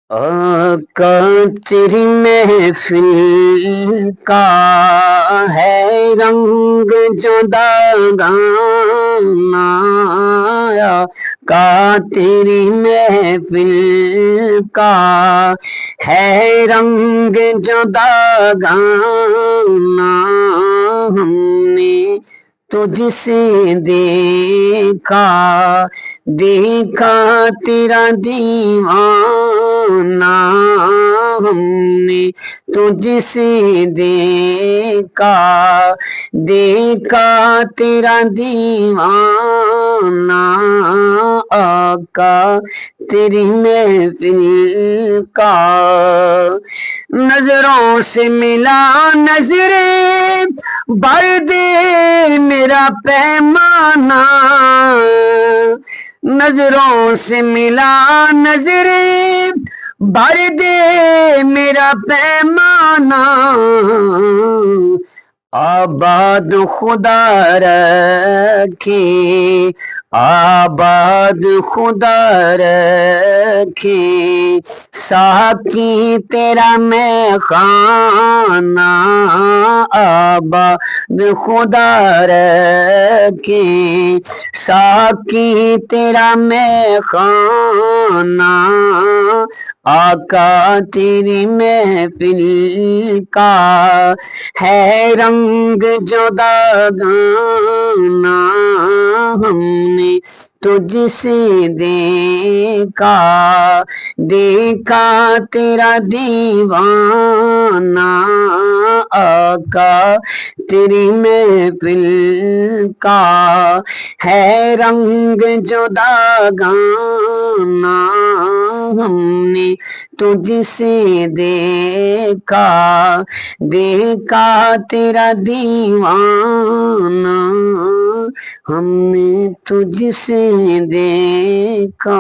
آقا تیری محفل کا ہے رنگ جو داغانا، آقا تیری محفل کا ہے رنگ جو داغانا، ہم نے تجھ سے دیکھا دیکھا تیرا دیوانہ، ہم نے تجھ سے دیکھا دیکھا تیرا دیوانہ، آقا تیری محفل کا نظروں سے ملا نظریں بھر دے میرا پیمانہ، نظروں سے ملا نظریں بھر دے میرا پیمانہ، آباد خدا رکھے آباد خدا رکھے ساقی تیرا میں خانہ، آباد خدا رکھے ساقی تیرا میں خانہ، آقا تیری محفل کا ہے رنگ جو داغانا، ہم نے تجھ سے دیکھا دیکھا تیرا دیوانہ، آقا تیری محفل کا ہے رنگ جو داغانا، ہم نے تجھ سے دیکھا دیکھا تیرا دیوانہ، ہم نے تجھ سے دیکھا